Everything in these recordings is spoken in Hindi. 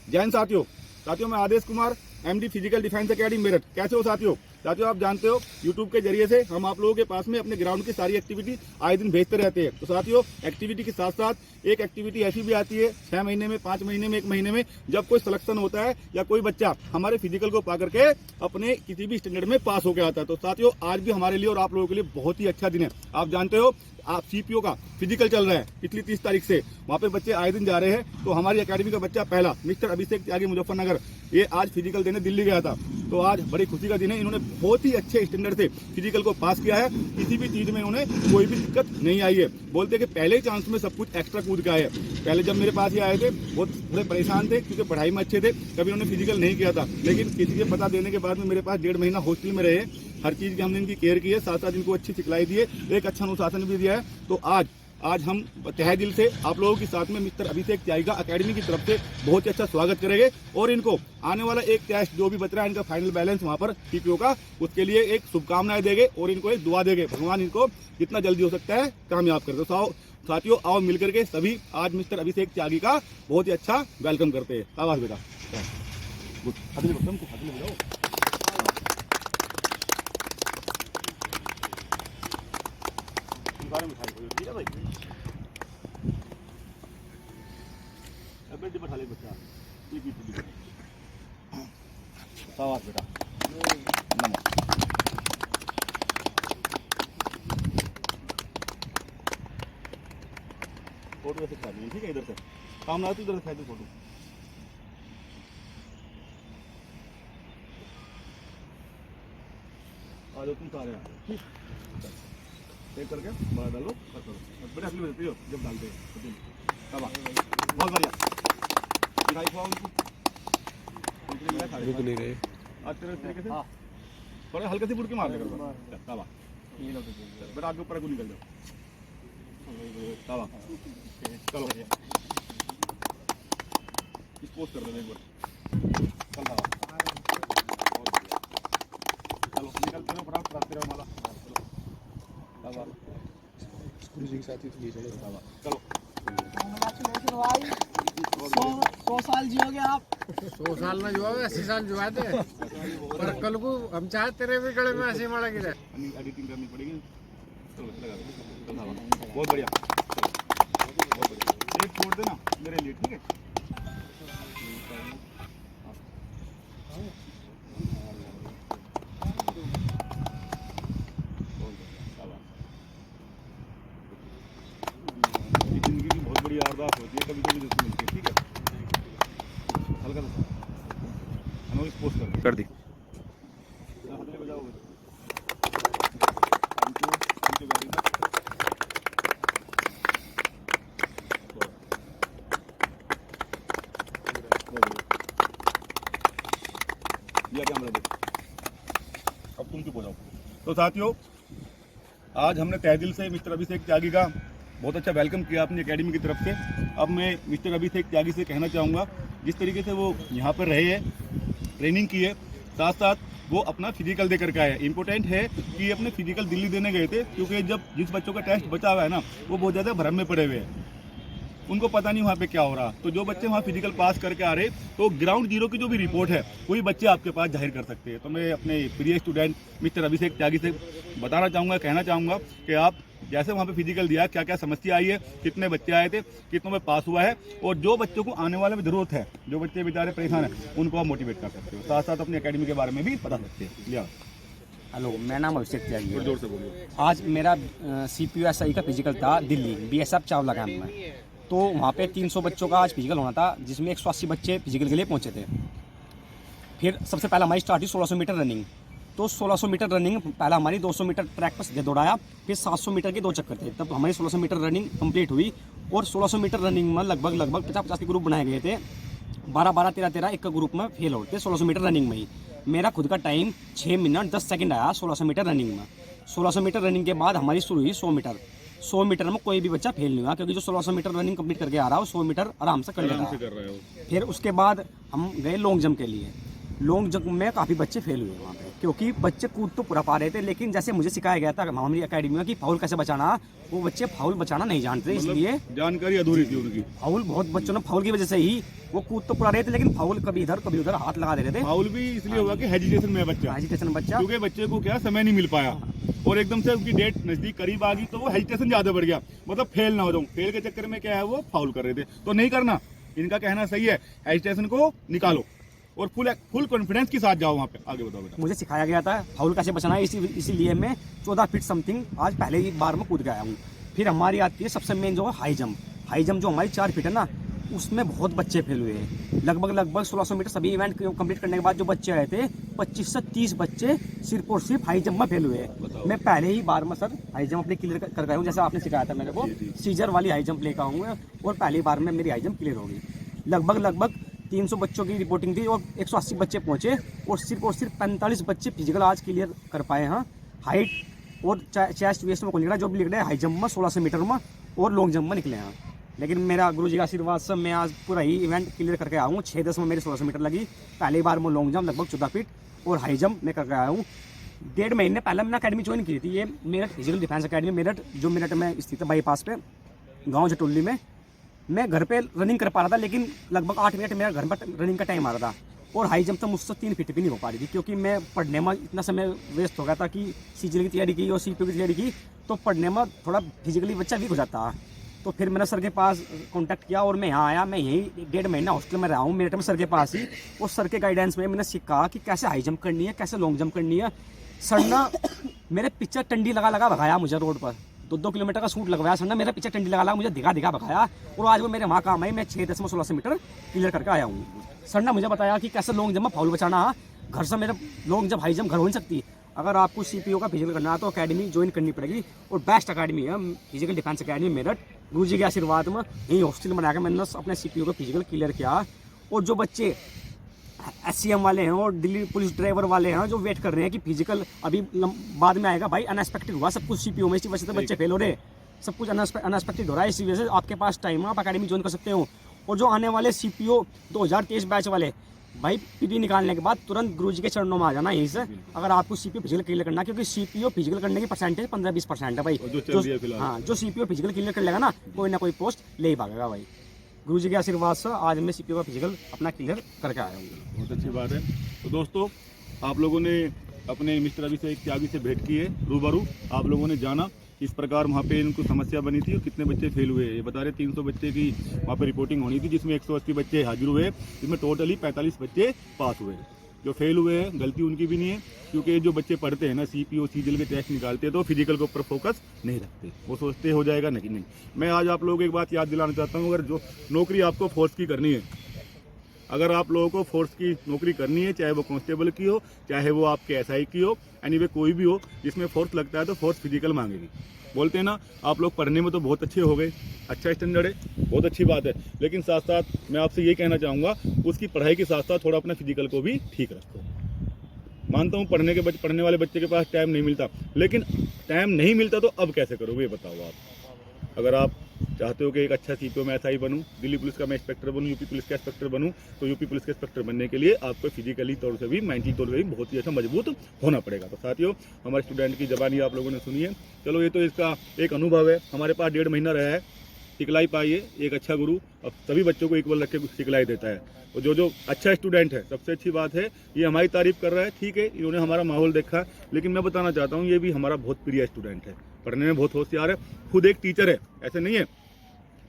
जैन साथियों, मैं Adesh Kumar, MD physical defence academy Meerut. कैसे हो साथियों? आप जानते हो यूट्यूब के जरिए से हम आप लोगों के पास में अपने ग्राउंड की सारी एक्टिविटी आए दिन भेजते रहते हैं। तो साथियों, एक्टिविटी के साथ साथ एक एक्टिविटी ऐसी भी आती है 6 महीने में, 5 महीने में, 1 महीने में, जब कोई सिलेक्शन होता है या कोई बच्चा हमारे फिजिकल को पा करके अपने किसी भी स्टैंडर्ड में पास होकर आता है। तो साथियों, आज भी हमारे लिए और आप लोगों के लिए बहुत ही अच्छा दिन है। आप जानते हो, आप सीपीओ का फिजिकल चल रहा है पिछली 30 तारीख से, वहाँ पे बच्चे आए दिन जा रहे हैं। तो हमारी अकेडमी का बच्चा पहला मिस्टर अभिषेक त्यागी मुजफ्फरनगर, ये आज फिजिकल देने दिल्ली गया था। तो आज बड़ी खुशी का दिन है। इन्होंने बहुत ही अच्छे स्टैंडर्ड से फिजिकल को पास किया है। किसी भी चीज में इन्होंने कोई भी दिक्कत नहीं आई है। बोलते कि पहले ही चांस में सब कुछ एक्स्ट्रा कूद का है। पहले जब मेरे पास ये आए थे बहुत थोड़े परेशान थे क्योंकि पढ़ाई में अच्छे थे, कभी उन्होंने फिजिकल नहीं किया था। लेकिन किसी के पता देने के बाद में मेरे पास 1.5 महीना हॉस्टल में रहे, हर चीज की हमने इनकी केयर की है, साथ साथ इनको अच्छी सिखलाई दी है, एक अच्छा अनुशासन भी दिया है। तो आज हम तहे दिल से आप लोगों के साथ में मिस्टर अभिषेक त्यागी का अकेडमी की तरफ से बहुत ही अच्छा स्वागत करेंगे और इनको आने वाला एक टेस्ट जो भी बच रहा है इनका फाइनल बैलेंस वहां पर सीपीओ का, उसके लिए एक शुभकामनाएं देंगे और इनको एक दुआ देंगे, भगवान इनको जितना जल्दी हो सकता है कामयाब कर दो। साथियों, आओ मिलकर के सभी आज मिस्टर अभिषेक त्यागी का बहुत ही अच्छा वेलकम करते हैं। आवाज बेटा ठीक है भाई, बैठा ले बच्चा, शाबाश बेटा, फोटो ऐसे खा लीजिए, ठीक है? इधर से काम ना तो इधर से फोटो। आ जाओ तुम सारे, ठीक एक करके बाहर डालो, करो बड़े असली में देते हो जब डालते हैं। बहुत बढ़िया दिखाई खाओ उनको, रुक नहीं रहे आज तेरे तरीके से थोड़ा हल्के से बुड़ के मार देगा। तावा बेटा आगे ऊपर को निकल जाओ। तावा चलो पोस्ट कर दो एक बार, चल चलो निकलते हो फटाफट, रास्ते रहो माला। चलो 100 साल जियोगे आप। 100 साल ना जुआ 80 साल जुआ थे पर कल को हम चाहे तेरे भी गले में ऐसे मारा गिरा। एडिटिंग करनी पड़ेगी। चलो लगा दो, बहुत बढ़िया, बहुत बढ़िया। एक छोड़ देना मेरे लिए, ठीक है? जिंदगी की बहुत बड़ी अरदास होती है, कभी कभी दोस्तों मिलती है, ठीक है? हल्का सा हमें पोस्ट कर दी। अब तुम चुप हो जाओ। तो साथियों, आज हमने तहे दिल से मिस्टर अभिषेक त्यागी का बहुत अच्छा वेलकम किया अपनी एकेडमी की तरफ से। अब मैं मिस्टर अभिषेक त्यागी से कहना चाहूँगा, जिस तरीके से वो यहाँ पर रहे हैं, ट्रेनिंग की है, साथ साथ वो अपना फिजिकल दे करके आए। इंपॉर्टेंट है कि अपने फिजिकल दिल्ली देने गए थे, क्योंकि जब जिस बच्चों का टेस्ट बचा हुआ है ना, वो बहुत ज़्यादा भ्रम में पड़े हुए हैं, उनको पता नहीं वहाँ पे क्या हो रहा। तो जो बच्चे वहाँ फिजिकल पास करके आ रहे, तो ग्राउंड जीरो की जो भी रिपोर्ट है वही बच्चे आपके पास जाहिर कर सकते हैं। तो मैं अपने प्रिय स्टूडेंट मिस्टर अभिषेक त्यागी से बताना चाहूँगा, कहना चाहूँगा कि आप जैसे वहाँ पे फिजिकल दिया, क्या क्या समस्या आई है, कितने बच्चे आए थे, कितनों में पास हुआ है, और जो बच्चों को आने वाले में जरूरत है, जो बच्चे बेचारे परेशान हैं, उनको आप मोटिवेट कर सकते हो। साथ साथ अपनी अकेडमी के बारे में भी बता सकते हैं। लिया हेलो, मेरा नाम अभिषेक त्यागी है। जोर से बोलिए। आज मेरा CPO का फिजिकल था दिल्ली BSF चावला कैंप में। तो वहाँ पे 300 बच्चों का आज फिजिकल होना था, जिसमें 180 बच्चे फिजिकल के लिए पहुँचे थे। फिर सबसे पहला हमारी स्टार्ट हुई 1600 मीटर रनिंग। तो 1600 मीटर रनिंग पहला हमारी 200 मीटर ट्रैक पर सीधे दौड़ाया, फिर 700 मीटर के 2 चक्कर थे, तब हमारी 1600 मीटर रनिंग कंप्लीट हुई। और 1600 मीटर रनिंग में लगभग 50-50 के ग्रुप बनाए गए थे। 12-12, 13-13 एक ग्रुप में फेल होते 1600 मीटर रनिंग में ही। मेरा खुद का टाइम 6 मिनट 10 सेकंड आया 1600 मीटर रनिंग में। 1600 मीटर रनिंग के बाद हमारी शुरू हुई 100 मीटर। 100 मीटर में कोई भी बच्चा फेल नहीं हुआ, क्योंकि जो 1600 मीटर रनिंग कंप्लीट करके आ रहा है वो 100 मीटर आराम से कर ले रहा है। फिर उसके बाद हम गए लॉन्ग जंप के लिए। लॉन्ग जंप में काफ़ी बच्चे फेल हुए वहाँ पे, क्योंकि बच्चे कूद तो पूरा पा रहे थे, लेकिन जैसे मुझे सिखाया गया था हमारी अकेडमी में कि फाउल कैसे बचाना, वो बच्चे फाउल बचाना नहीं जानते, इसलिए जानकारी अधूरी थी उनकी। फाउल बहुत बच्चों ने फाउल की वजह से ही वो कूद तो पूरा रहे थे, लेकिन फाउल कभी इधर कभी उधर हाथ लगा दे रहे थे। फाउल भी इसलिए हुआ कि हेजिटेशन में है बच्चा, हेजिटेशन बच्चा, क्योंकि बच्चे को क्या समय नहीं मिल पाया और एकदम से उनकी डेट नजदीक करीब आ गई तो वो हेजिटेशन ज्यादा बढ़ गया, मतलब फेल ना हो जाऊं, फेल के चक्कर में क्या है वो फाउल कर रहे थे। तो नहीं करना, इनका कहना सही है, हेजिटेशन को निकालो और फुल कॉन्फिडेंस के साथ जाओ वहाँ पे। आगे बताओ बेटा। मुझे सिखाया गया था फाउल कैसे बचाना है, इसीलिए मैं 14 फीट समथिंग आज पहले ही बार में कूद के आया हूँ। फिर हमारी आती है सबसे मेन जो है हाई जंप जो हमारी 4 फीट है ना, उसमें बहुत बच्चे फेल हुए हैं। लगभग 1600 मीटर सभी इवेंट कंप्लीट करने के बाद जो बच्चे आए थे 25 से 30 बच्चे सिर्फ और सिर्फ हाई जंप में फेल हुए हैं। मैं पहले ही बार में सर हाई जंप अपने क्लियर कर गया हूँ, जैसा आपने सिखाया था मेरे को, सीजर वाली हाई जंप लेकर आऊँगा और पहली बार में मेरी हाई जंप क्लियर होगी। लगभग 300 बच्चों की रिपोर्टिंग थी और 180 बच्चे पहुँचे और सिर्फ 45 बच्चे फिजिकल आज क्लियर कर पाए हैं। हाइट और चेस्ट वेस्ट में कौन निकला, जो भी निकले हाई जंप में 1600 मीटर में और लॉन्ग जंप में निकले हैं। लेकिन मेरा गुरुजी का आशीर्वाद से मैं आज पूरा ही इवेंट क्लियर करके आया हूँ। 6:10 में मेरी 1600 मीटर लगी, पहली बार में लॉन्ग जंप लगभग 14 फीट और हाई जंप मैं करके आया हूँ। 1.5 महीने पहले मैंने अकेडमी ज्वाइन की थी, ये Meerut physical defence academy Meerut, जो मेरठ में स्थित है बाईपास पे, गाँव जटोली में। मैं घर पे रनिंग कर पा रहा था, लेकिन लगभग 8 मिनट मेरा घर पर रनिंग का टाइम आ रहा था और हाई जंप तो मुझसे 3 फीट भी नहीं हो पा रही थी, क्योंकि मैं पढ़ने में इतना समय वेस्ट हो गया था कि सीजीएल की तैयारी की और सीपीयू की तैयारी की, तो पढ़ने में थोड़ा फिजिकली बच्चा वीक हो जाता। तो फिर मैंने सर के पास कांटेक्ट किया और मैं यहाँ आया। मैं यहीं 1.5 महीना हॉस्टल में रहा हूँ मेरठ में सर के पास ही, और सर के गाइडेंस में मैंने सीखा कि कैसे हाई जंप करनी है, कैसे लॉन्ग जंप करनी है। सर ने मेरे पीछे टंडी लगा भगाया मुझे रोड पर, 2 किलोमीटर का सूट लगवाया सर ने, मेरे पीछे टंडी लगा मुझे दिखा भगाया और आज वो मेरे वहाँ काम है। मैं 6:10 में 1600 मीटर क्लियर करके आया हूँ। सर ने मुझे बताया कि कैसे लॉन्ग जंप में फाउल बचाना। घर से मेरा लॉन्ग जंप हाई जंप घर हो नहीं सकती। अगर आपको सीपीओ का फिजिकल करना है तो अकेडमी ज्वाइन करनी पड़ेगी, और बेस्ट अकेडमी है फिजिकल डिफेंस अकेडमी मेरठ। गुरुजी के आशीर्वाद में यही हॉस्टल बना के मैंने अपने सीपीओ का फिजिकल क्लियर किया। और जो बच्चे SCM वाले हैं और दिल्ली पुलिस ड्राइवर वाले हैं जो वेट कर रहे हैं कि फिजिकल अभी बाद में आएगा, भाई अनएक्सपेक्टेड हुआ सब कुछ सीपीओ में, इसी वजह से बच्चे फेल हो रहे, सब कुछ अनएक्सपेक्टेड हो रहा है। इसी वजह से आपके पास टाइम है, आप अकेडमी ज्वाइन कर सकते हो। और जो आने वाले सीपीओ 2023 बैच वाले भाई, पीटी निकालने के बाद तुरंत गुरुजी के चरणों में आ जाना यहीं से, अगर आपको सीपीओ फिजिकल क्लियर करना है, क्योंकि सीपीओ फिजिकल करने की परसेंटेज 15-20% है भाई। जो सीपीओ फिजिकल क्लियर कर लेगा ना, कोई ना कोई पोस्ट ले ही भागेगा भाई। गुरुजी के आशीर्वाद से आज मैं सीपीओ का फिजिकल अपना क्लियर करके आया हूँ। बहुत अच्छी बात है। तो दोस्तों, आप लोगों ने अपने मिस्टर अभिषेक त्यागी से भेंट की है रूबरू, आप लोगों ने जाना इस प्रकार वहाँ पे इनको समस्या बनी थी और कितने बच्चे फेल हुए। ये बता रहे 300 बच्चे की वहाँ पे रिपोर्टिंग होनी थी, जिसमें 180 बच्चे हाजिर हुए, जिसमें टोटली 45 बच्चे पास हुए। जो फेल हुए हैं गलती उनकी भी नहीं है, क्योंकि जो बच्चे पढ़ते हैं ना सीपीओ सीजीएल के टेस्ट निकालते हैं तो फिजिकल के ऊपर फोकस नहीं रखते, वो सोचते हो जाएगा नहीं। मैं आज आप लोगों को एक बात याद दिलाना चाहता हूँ, अगर जो नौकरी आपको फोर्स की करनी है, अगर आप लोगों को फोर्स की नौकरी करनी है, चाहे वो कांस्टेबल की हो, चाहे वो आपके SI की हो, एनीवे कोई भी हो जिसमें फोर्स लगता है, तो फोर्स फिजिकल मांगेगी। बोलते हैं ना, आप लोग पढ़ने में तो बहुत अच्छे हो गए, अच्छा स्टैंडर्ड है, बहुत अच्छी बात है, लेकिन साथ साथ मैं आपसे ये कहना चाहूँगा उसकी पढ़ाई के साथ साथ थोड़ा अपना फिजिकल को भी ठीक रखो। मानता हूँ पढ़ने वाले बच्चे के पास टाइम नहीं मिलता, लेकिन टाइम नहीं मिलता तो अब कैसे करोगे ये बताओ आप। अगर आप चाहते हो कि एक अच्छा सीपीओ में SI बनूं, दिल्ली पुलिस का मैं इंस्पेक्टर बनूं, यूपी पुलिस का इंस्पेक्टर बनूं, तो यूपी पुलिस के इंस्पेक्टर बनने के लिए आपको फिजिकली तौर से भी, मेंटली तौर से भी बहुत ही अच्छा मजबूत होना पड़ेगा। तो साथियों, हमारे स्टूडेंट की जबानी आप लोगों ने सुनी है। चलो, ये तो इसका एक अनुभव है, हमारे पास 1.5 महीना रहा है, सिखलाई पाइए। एक अच्छा गुरु अब सभी बच्चों को इक्वल रख के सिखलाई देता है। और जो अच्छा स्टूडेंट है, सबसे अच्छी बात है ये हमारी तारीफ कर रहा है, ठीक है, इन्होंने हमारा माहौल देखा, लेकिन मैं बताना चाहता हूँ ये भी हमारा बहुत प्रिय स्टूडेंट है, पढ़ने में बहुत होशियार है, खुद एक टीचर है, ऐसे नहीं है।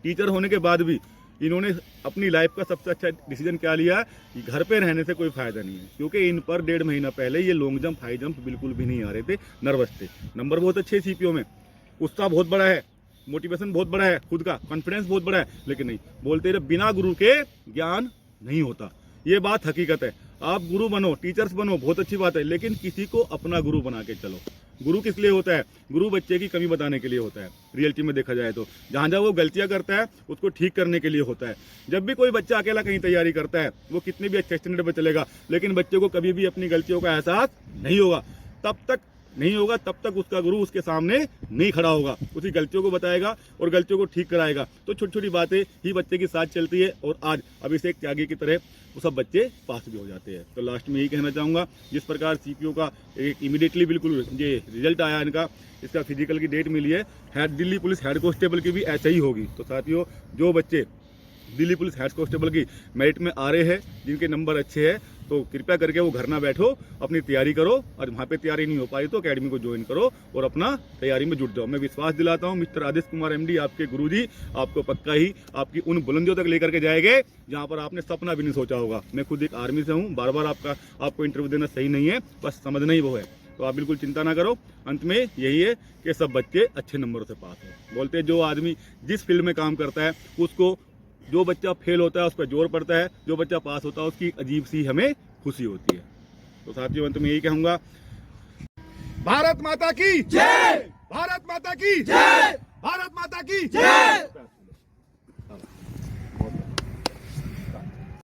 टीचर होने के बाद भी इन्होंने अपनी लाइफ का सबसे अच्छा डिसीजन क्या लिया कि घर पे रहने से कोई फायदा नहीं है, क्योंकि इन पर 1.5 महीना पहले ये लॉन्ग जंप हाई जंप बिल्कुल भी नहीं आ रहे थे, नर्वस थे। नंबर बहुत अच्छे सीपीओ में, उत्साह बहुत बड़ा है, मोटिवेशन बहुत बड़ा है, खुद का कॉन्फिडेंस बहुत बड़ा है, लेकिन नहीं बोलते रहे बिना गुरु के ज्ञान नहीं होता। ये बात हकीकत है। आप गुरु बनो, टीचर्स बनो, बहुत अच्छी बात है, लेकिन किसी को अपना गुरु बना के चलो। गुरु किस लिए होता है? गुरु बच्चे की कमी बताने के लिए होता है। रियलिटी में देखा जाए तो जहाँ जहाँ वो गलतियाँ करता है उसको ठीक करने के लिए होता है। जब भी कोई बच्चा अकेला कहीं तैयारी करता है, वो कितने भी अच्छे स्टैंडर्ड पर चलेगा, लेकिन बच्चे को कभी भी अपनी गलतियों का एहसास नहीं होगा। तब तक नहीं होगा तब तक उसका गुरु उसके सामने नहीं खड़ा होगा, उसकी गलतियों को बताएगा और गलतियों को ठीक कराएगा। तो छोटी छोटी बातें ही बच्चे की साथ चलती है और आज अभिषेक त्यागी की तरह वो सब बच्चे पास भी हो जाते हैं। तो लास्ट में यही कहना चाहूँगा, जिस प्रकार सीपीओ का एक इमीडिएटली बिल्कुल ये रिजल्ट आया इनका, इसका फिजिकल की डेट मिली है, दिल्ली पुलिस हेड कांस्टेबल की भी ऐसे ही होगी। तो साथियों, जो बच्चे दिल्ली पुलिस हेड कांस्टेबल की मेरिट में आ रहे हैं, जिनके नंबर अच्छे हैं, तो कृपया करके वो घर ना बैठो, अपनी तैयारी करो। और वहाँ पे तैयारी नहीं हो पाई तो एकेडमी को ज्वाइन करो और अपना तैयारी में जुट जाओ। मैं विश्वास दिलाता हूँ मिस्टर आदेश कुमार एमडी, आपके गुरुजी आपको पक्का ही आपकी उन बुलंदियों तक लेकर के जाएंगे जहाँ पर आपने सपना भी नहीं सोचा होगा। मैं खुद एक आर्मी से हूँ, बार बार आपको इंटरव्यू देना सही नहीं है, बस समझना ही वो है। तो आप बिल्कुल चिंता ना करो। अंत में यही है कि सब बच्चे अच्छे नंबरों से पास हो। बोलते हैं जो आदमी जिस फील्ड में काम करता है उसको, जो बच्चा फेल होता है उस पर जोर पड़ता है, जो बच्चा पास होता है उसकी अजीब सी हमें खुशी होती है। तो साथियों, अंत में यही कहूंगा, भारत माता की जय, भारत माता की जय, भारत माता की जय।